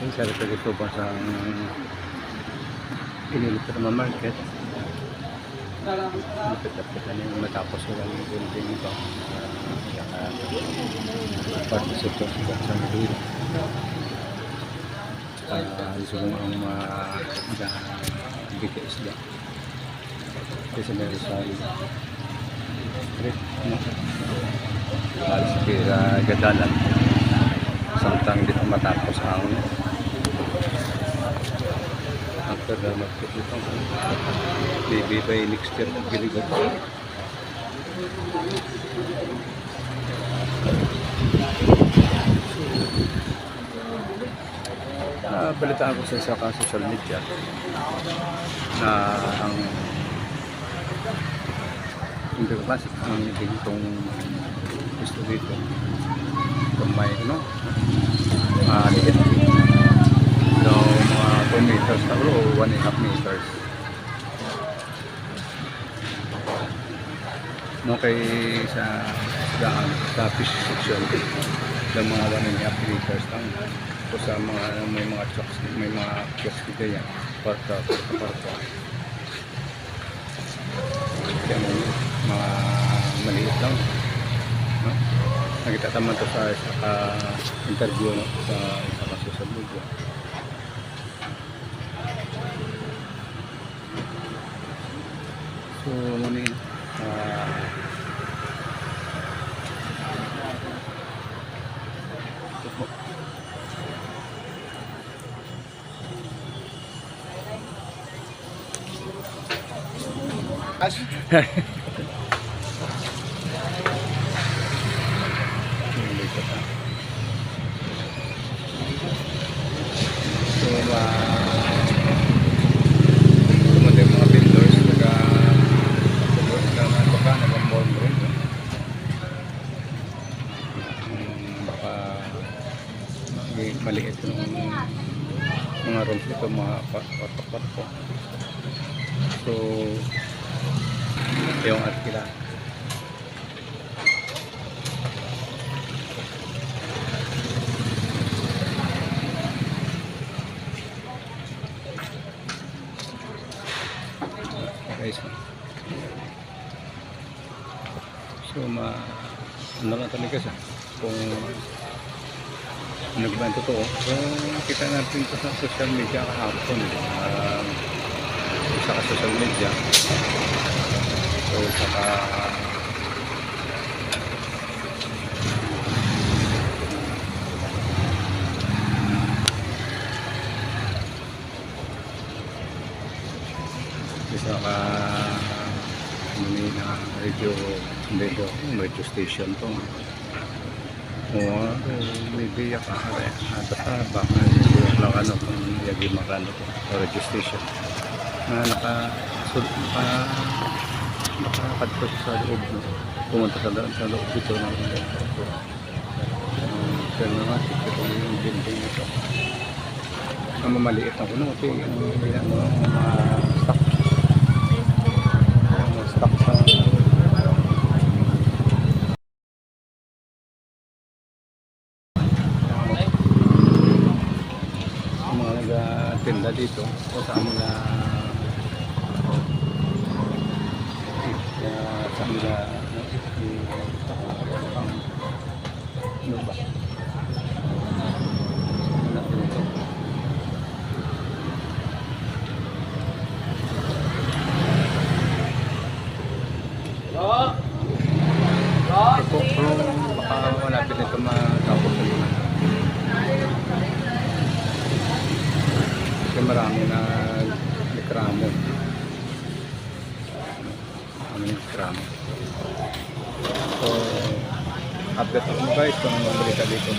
Isa rin dito pa sa Pinilipirma Market. Napit-apit na yung matapos silang building ito. Participate sa Manila. Gusto kong ang mga BTS na. Kasi meron sa street. Alas kira gadalan. Samtang dito matapos ang after the market ito. Baby by next year Giligot. Balitaan ko sa isa ka social media na ang hindi ko kasi ang itong gusto dito kung may ano liit so mga 2 meters na o 1.5 meters no kay sa fish section ng mga 1.5 meters lang o sa mga may mga trucks may mga kiosk dito yan parto kaya mga maliit lang no? Nakita naman ito sa interview no? sa social media so ano yun so mga vendors baka maliit yung mga rooms ito mga kwarto so yung arkila guys so ano lang talaga siya kung ano ba ito to so kita natin ito sa social media kahapon sa social media so saka radio station to may biyak basta baka lang ano kung yagi makano to radio station na nakakadto sa loob pumunta sa loob dito kaya nga ito yung building ito ang mamaliit ako no okay stock sa tinda dito o sa mga ano ba baka malapit nito matapos kasi marami na likramo so update ako guys kung ano balita dito